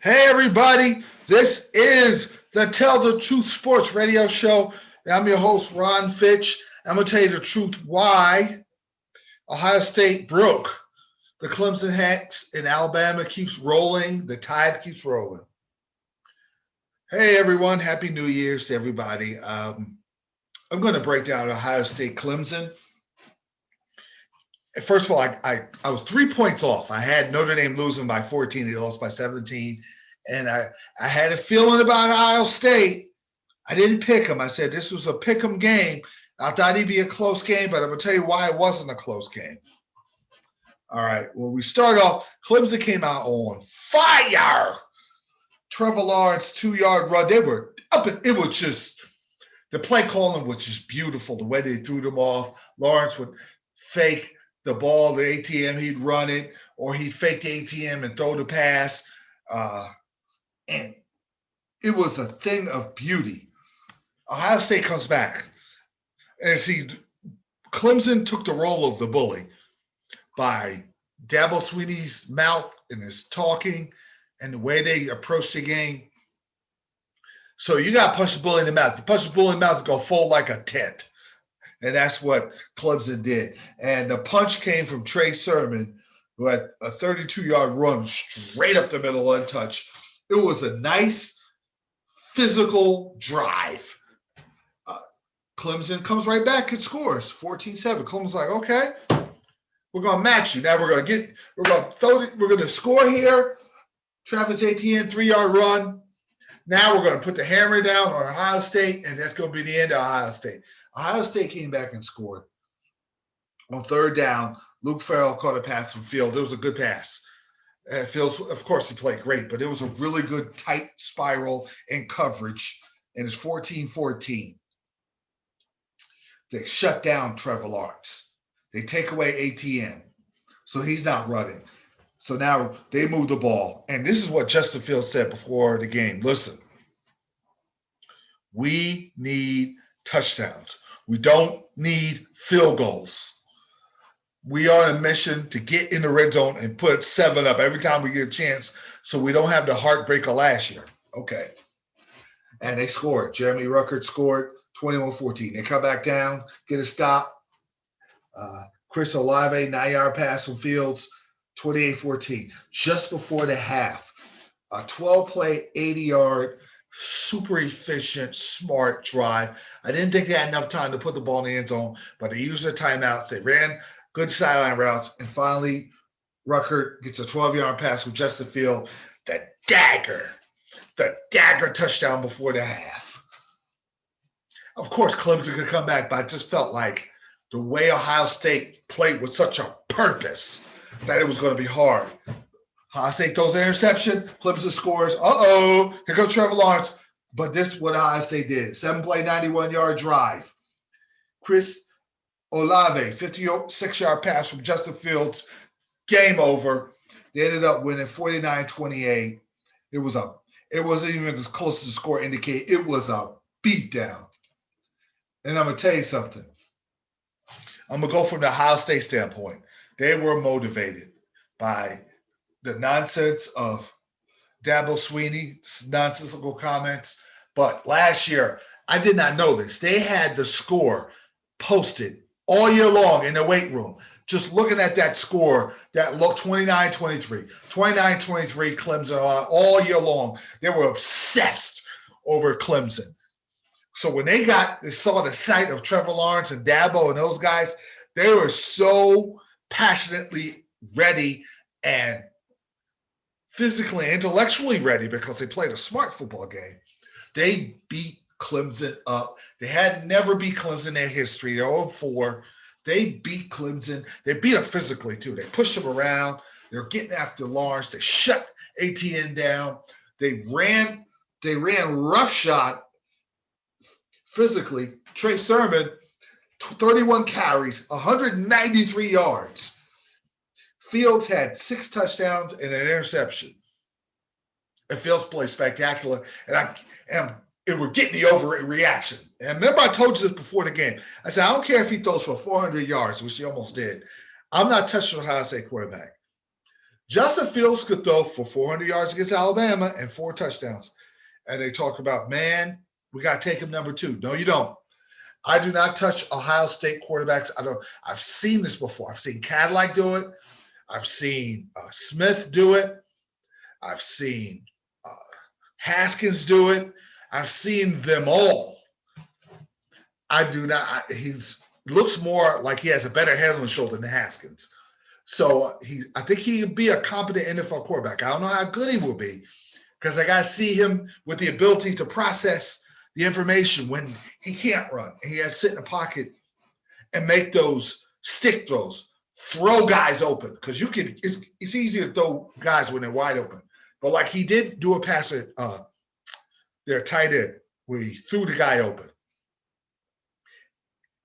Hey, everybody. This is the Tell the Truth Sports Radio Show. I'm your host, Ron Fitch. I'm going to tell you the truth why Ohio State broke. The Clemson Hacks in Alabama keeps rolling. The tide keeps rolling. Hey, everyone. Happy New Year's to everybody. I'm going to break down Ohio State Clemson. First of all, I was 3 points off. I had Notre Dame losing by 14. They lost by 17. And I had a feeling about Ohio State. I didn't pick them. I said this was a pick 'em game. I thought it'd be a close game, but I'm going to tell you why it wasn't a close game. All right. Well, we start off. Clemson came out on fire. Trevor Lawrence, 2-yard run. They were up. It was just, the play calling was just beautiful. The way they threw them off. Lawrence would fake the ball, the ATM, he'd run it, or he'd fake the ATM and throw the pass. And it was a thing of beauty. Ohio State comes back. And see, Clemson took the role of the bully by Dabo Swinney's mouth and his talking and the way they approach the game. So you got to punch the bully in the mouth. You punch the bully in the mouth, it's going to fold like a tent. And that's what Clemson did. And the punch came from Trey Sermon, who had a 32-yard run straight up the middle untouched. It was a nice physical drive. Clemson comes right back and scores 14-7. Clemson's like, okay, we're going to match you. Now we're going to score here. Travis Etienne, 3-yard run. Now we're going to put the hammer down on Ohio State, and that's going to be the end of Ohio State. Ohio State came back and scored. On third down, Luke Farrell caught a pass from Field. It was a good pass. Fields, of course, he played great, but it was a really good tight spiral in coverage, and it's 14-14. They shut down Trevor Lawrence. They take away ATM, so he's not running. So now they move the ball. And this is what Justin Fields said before the game. Listen, we need touchdowns. We don't need field goals. We are on a mission to get in the red zone and put 7 up every time we get a chance so we don't have the heartbreak of last year. Okay. And they scored. Jeremy Ruckert scored 21-14. They come back down, get a stop. Chris Olave, 9-yard pass from Fields, 28-14. Just before the half, a 12-play, 80-yard, super efficient, smart drive. I didn't think they had enough time to put the ball in the end zone, but they used their timeouts. They ran good sideline routes, and finally, Ruckert gets a 12-yard pass with Justin Field. The dagger touchdown before the half. Of course, Clemson could come back, but I just felt like the way Ohio State played with such a purpose that it was going to be hard. Ohio State throws an interception. Clemson scores. Here goes Trevor Lawrence. But this is what Ohio State did. 7-play, 91-yard drive. Chris Olave, 56-yard pass from Justin Fields. Game over. They ended up winning 49-28. It wasn't even as close as the score indicated. It was a beatdown. And I'm going to tell you something. I'm going to go from the Ohio State standpoint. They were motivated by the nonsense of Dabo Swinney's nonsensical comments. But last year, I did not know this. They had the score posted all year long in the weight room. Just looking at that score, that look 29-23. 29-23 Clemson all year long. They were obsessed over Clemson. So when they saw the sight of Trevor Lawrence and Dabo and those guys, they were so passionately ready and physically and intellectually ready because they played a smart football game. They beat Clemson up. They had never beat Clemson in their history. They're 0-4. They beat Clemson. They beat them physically, too. They pushed them around. They were getting after Lawrence. They shut ATN down. They ran roughshod physically. Trey Sermon, 31 carries, 193 yards. Fields had 6 touchdowns and an interception. And Fields played spectacular. And we're getting the overreaction. And remember, I told you this before the game. I said, I don't care if he throws for 400 yards, which he almost did. I'm not touching Ohio State quarterback. Justin Fields could throw for 400 yards against Alabama and 4 touchdowns. And they talk about, man, we got to take him number 2. No, you don't. I do not touch Ohio State quarterbacks. I've seen this before. I've seen Cadillac do it. I've seen Smith do it. I've seen Haskins do it. I've seen them all. I do not. He looks more like he has a better head on his shoulder than Haskins. So I think he could be a competent NFL quarterback. I don't know how good he will be because I got to see him with the ability to process the information when he can't run. He has to sit in the pocket and make those stick throws, throw guys open because it's easy to throw guys when they're wide open. But like he did do a pass at their tight end where he threw the guy open.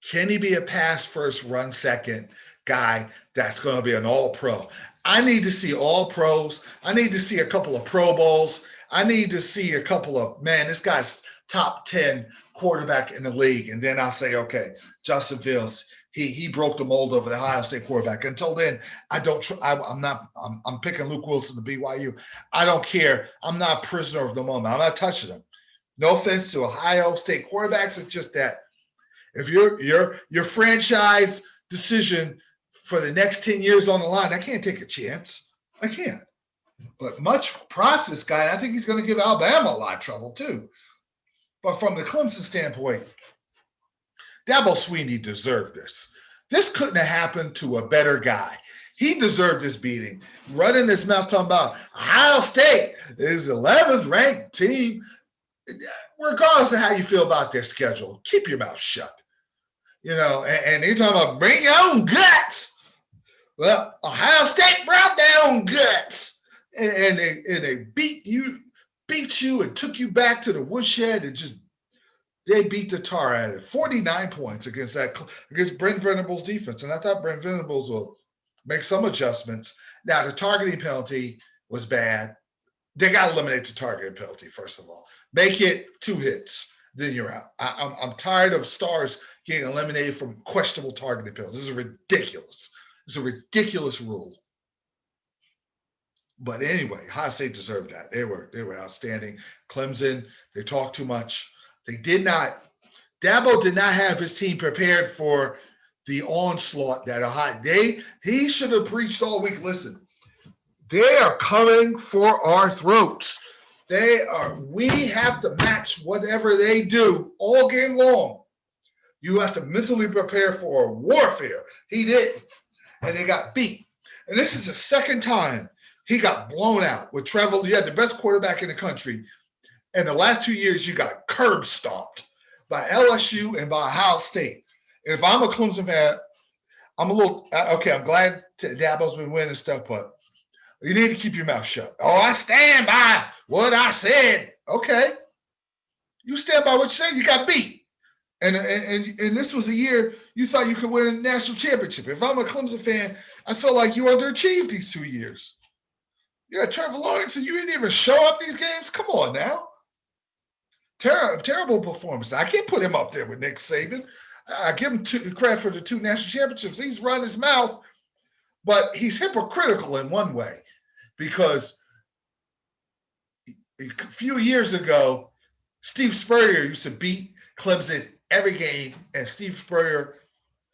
Can he be a pass first, run second guy that's going to be an all-pro? I need to see all pros. I need to see a couple of Pro Bowls. I need to see a couple of, man, this guy's top 10 quarterback in the league. And then I'll say, okay, Justin Fields, he broke the mold of the Ohio State quarterback. Until then, I'm picking Luke Wilson to BYU. I don't care. I'm not a prisoner of the moment. I'm not touching him. No offense to Ohio State quarterbacks. It's just that if your franchise decision for the next 10 years on the line, I can't take a chance. I can't. But much props this guy. I think he's going to give Alabama a lot of trouble too. But from the Clemson standpoint, Dabo Swinney deserved this. This couldn't have happened to a better guy. He deserved this beating. Running his mouth talking about Ohio State is the 11th ranked team. Regardless of how you feel about their schedule, keep your mouth shut. You know, and you're talking about bring your own guts. Well, Ohio State brought their own guts. And they beat you and took you back to the woodshed and just they beat the tar out of it. 49 points against Brent Venables' defense. And I thought Brent Venables will make some adjustments. Now, the targeting penalty was bad. They got to eliminate the targeting penalty, first of all. Make it 2 hits, then you're out. I'm tired of stars getting eliminated from questionable targeting penalties. This is ridiculous. It's a ridiculous rule. But anyway, Ohio State deserved that. They were outstanding. Clemson, they talked too much. Dabo did not have his team prepared for the onslaught that Ohio. He should have preached all week. Listen, they are coming for our throats. We have to match whatever they do all game long. You have to mentally prepare for warfare. He didn't, and they got beat. And this is the second time he got blown out with Trevor. You had the best quarterback in the country. And the last 2 years, you got curb stomped by LSU and by Ohio State. And if I'm a Clemson fan, I'm glad Dabo's been winning stuff, but you need to keep your mouth shut. Oh, I stand by what I said. Okay. You stand by what you said. You got beat. And this was a year you thought you could win a national championship. If I'm a Clemson fan, I feel like you underachieved these 2 years. You got Trevor Lawrence and you didn't even show up these games? Come on now. Terrible performance. I can't put him up there with Nick Saban. I give him credit for the 2 national championships. He's run his mouth, but he's hypocritical in one way because a few years ago, Steve Spurrier used to beat Clemson every game, and Steve Spurrier,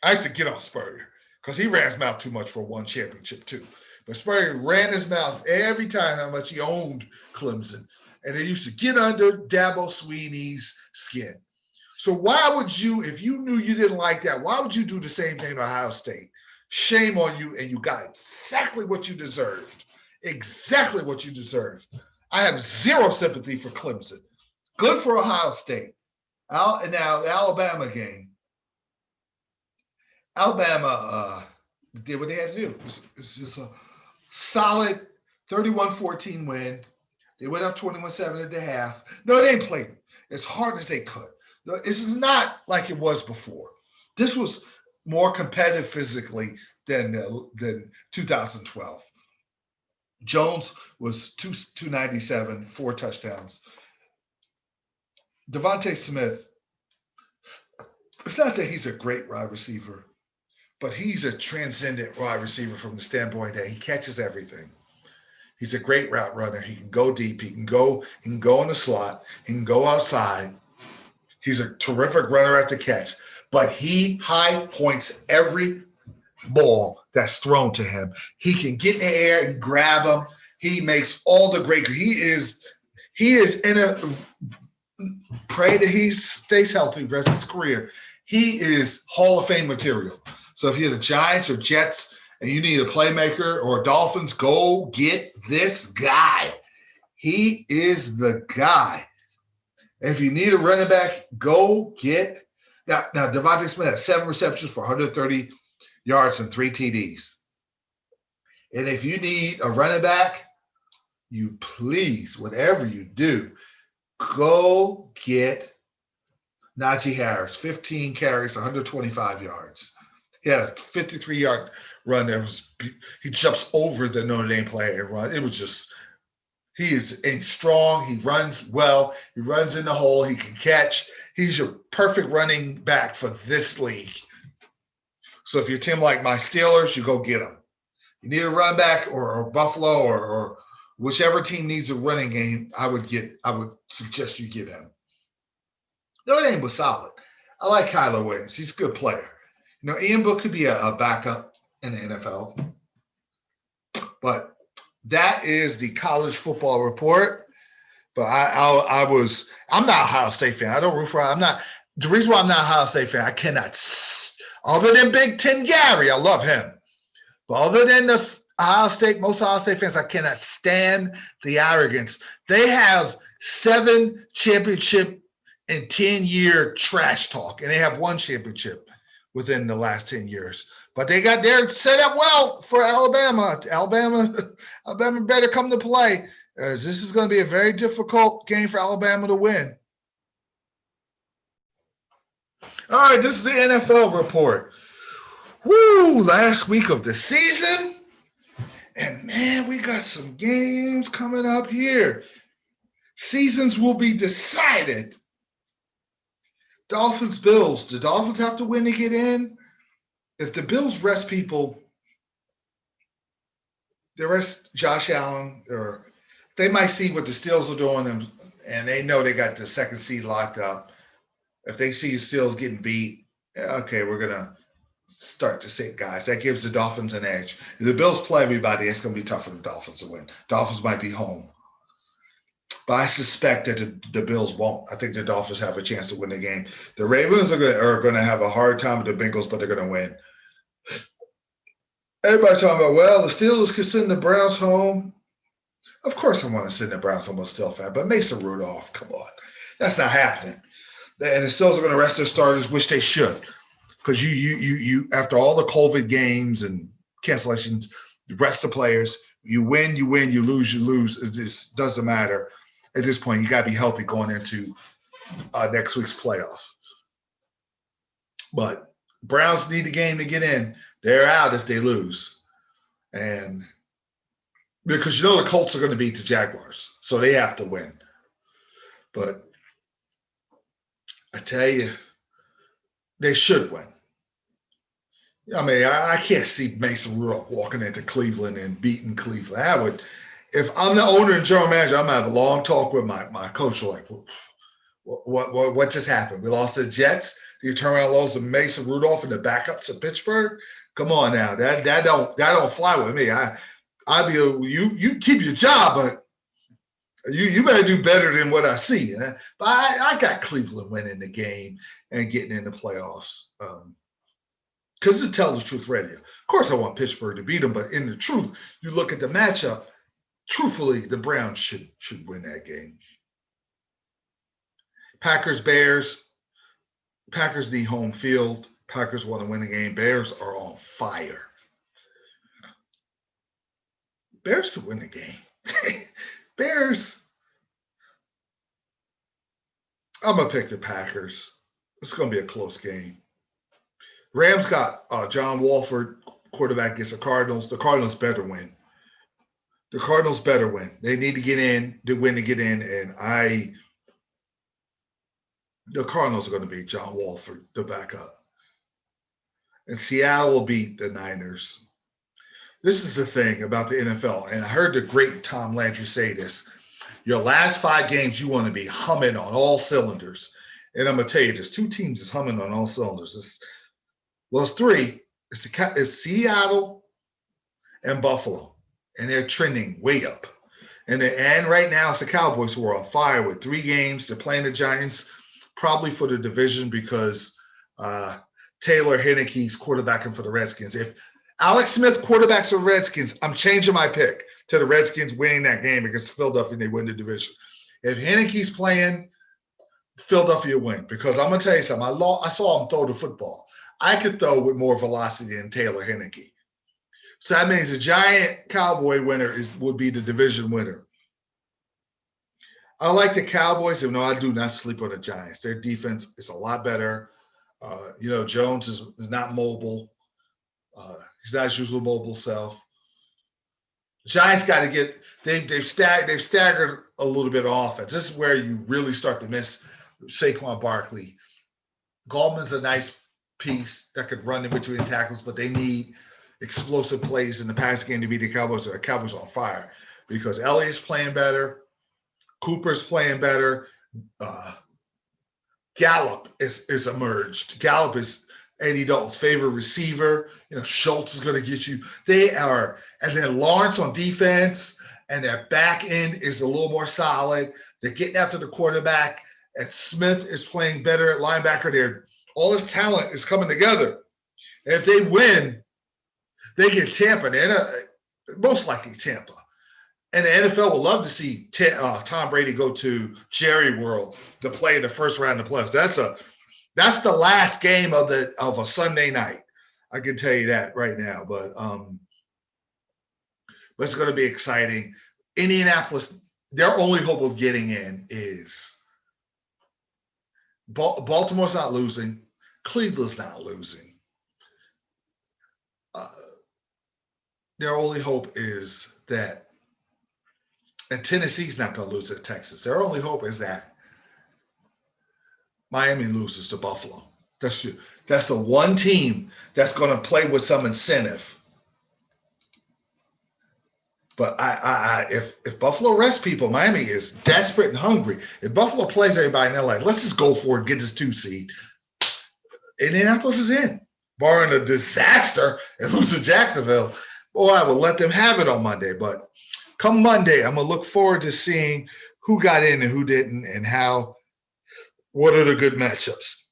I used to get on Spurrier because he ran his mouth too much for one championship too. But Spurrier ran his mouth every time how much he owned Clemson. And they used to get under Dabo Swinney's skin. So why would you, if you knew you didn't like that, why would you do the same thing to Ohio State? Shame on you, and you got exactly what you deserved. Exactly what you deserved. I have zero sympathy for Clemson. Good for Ohio State. Now, the Alabama game. Alabama did what they had to do. It's just a solid 31-14 win. They went up 21-7 at the half. No, they didn't play it as hard as they could. No, this is not like it was before. This was more competitive physically than 2012. Jones was 297, 4 touchdowns. Devontae Smith, it's not that he's a great wide receiver, but he's a transcendent wide receiver from the standpoint that he catches everything. He's a great route runner. He can go deep. He can go in the slot. He can go outside. He's a terrific runner at the catch. But he high points every ball that's thrown to him. He can get in the air and grab him. He makes all the great. He is in a pray that he stays healthy the rest of his career. He is Hall of Fame material. So if you're the Giants or Jets and you need a playmaker or Dolphins, go get this guy. He is the guy. If you need a running back, go get now Devontae Smith has 7 receptions for 130 yards and 3 TDs. And if you need a running back, you please, whatever you do, go get Najee Harris, 15 carries, 125 yards. He had a 53-yard run. He jumps over the Notre Dame player and run. It was just, he's strong. He runs well. He runs in the hole. He can catch. He's your perfect running back for this league. So if you're a team like my Steelers, you go get him. You need a run back or Buffalo or whichever team needs a running game, I would suggest you get him. Notre Dame was solid. I like Kyler Williams. He's a good player. You know, Ian Book could be a backup in the NFL. But that is the college football report. But I'm not a Ohio State fan. I don't root for. The reason why I'm not a Ohio State fan, I cannot. Other than Big Ten Gary, I love him. But other than most Ohio State fans, I cannot stand the arrogance. They have 7 championship and 10-year trash talk, and they have 1 championship within the last 10 years. But they're set up well for Alabama. Alabama better come to play. This is going to be a very difficult game for Alabama to win. All right, this is the NFL report. Woo, last week of the season. And man, we got some games coming up here. Seasons will be decided. Dolphins, Bills. The Dolphins have to win to get in. If the Bills rest people, they rest Josh Allen, or they might see what the Steelers are doing, and they know they got the second seed locked up. If they see the Steelers getting beat, okay, we're going to start to sit guys. That gives the Dolphins an edge. If the Bills play everybody, it's going to be tough for the Dolphins to win. Dolphins might be home. But I suspect that the Bills won't. I think the Dolphins have a chance to win the game. The Ravens are going to have a hard time with the Bengals, but they're going to win. Everybody talking about, well, the Steelers could send the Browns home. Of course I want to send the Browns home. I'm still a fan. But Mason Rudolph, come on. That's not happening. And the Steelers are going to rest their starters, which they should. Because you after all the COVID games and cancellations, you rest the players. You win, you lose, you lose. It just doesn't matter. At this point, you got to be healthy going into next week's playoffs. But Browns need a game to get in. They're out if they lose. And because the Colts are going to beat the Jaguars, so they have to win. But I tell you, they should win. I mean, I can't see Mason Rudolph walking into Cleveland and beating Cleveland. If I'm the owner and general manager, I'm going to have a long talk with my coach. Like, what just happened? We lost the Jets. Do you turn around and lose Mason Rudolph and the backups of Pittsburgh? Come on now. That don't fly with me. I'd be you keep your job, but you better do better than what I see. But I got Cleveland winning the game and getting in the playoffs. Because it's Tell the Truth Radio. Of course, I want Pittsburgh to beat them, but in the truth, you look at the matchup. Truthfully, the Browns should win that game. Packers, Bears. Packers need home field. Packers want to win the game. Bears are on fire. Bears could win the game. Bears. I'm going to pick the Packers. It's going to be a close game. Rams got John Wolford, quarterback against the Cardinals. The Cardinals better win. The Cardinals better win. They need to get in, to win to get in, and the Cardinals are going to beat John Wolford, the backup. And Seattle will beat the Niners. this is the thing about the NFL, and I heard the great Tom Landry say this. Your last 5 games, you want to be humming on all cylinders. And I'm going to tell you, there's 2 teams that's humming on all cylinders. It's 3. It's Seattle and Buffalo, and they're trending way up. And right now, it's the Cowboys who are on fire with 3 games. They're playing the Giants, probably for the division because Taylor Heinicke's quarterbacking for the Redskins. If Alex Smith quarterbacks for the Redskins, I'm changing my pick to the Redskins winning that game against Philadelphia and they win the division. If Heinicke's playing, Philadelphia win, because I'm going to tell you something. I saw him throw the football. I could throw with more velocity than Taylor Heinicke. So that means the Giant Cowboy winner would be the division winner. I like the Cowboys, even though I do not sleep on the Giants. Their defense is a lot better. Jones is not mobile. He's not his usual mobile self. The Giants got to get they've staggered a little bit of offense. This is where you really start to miss Saquon Barkley. Gallman's a nice piece that could run in between tackles, but they need explosive plays in the pass game to beat the Cowboys. The Cowboys on fire because Elliott's playing better, Cooper's playing better. Gallup is emerged. Gallup is Andy Dalton's favorite receiver. Schultz is going to get you. They are, and then Lawrence on defense, and their back end is a little more solid. They're getting after the quarterback, and Smith is playing better at linebacker. All this talent is coming together. And if they win, they get Tampa. Most likely Tampa. And the NFL would love to see Tom Brady go to Jerry World to play in the first round of playoffs. That's the last game of a Sunday night. I can tell you that right now. But it's going to be exciting. Indianapolis, their only hope of getting in is Baltimore's not losing. Cleveland's not losing. Their only hope is that, and Tennessee's not going to lose at Texas. Their only hope is that Miami loses to Buffalo. That's the one team that's going to play with some incentive. But if Buffalo rests people, Miami is desperate and hungry. If Buffalo plays everybody and they're like, let's just go for it, get this 2 seed, Indianapolis is in. Barring a disaster and lose to Jacksonville, I will let them have it on Monday. But come Monday, I'm going to look forward to seeing who got in and who didn't and what are the good matchups.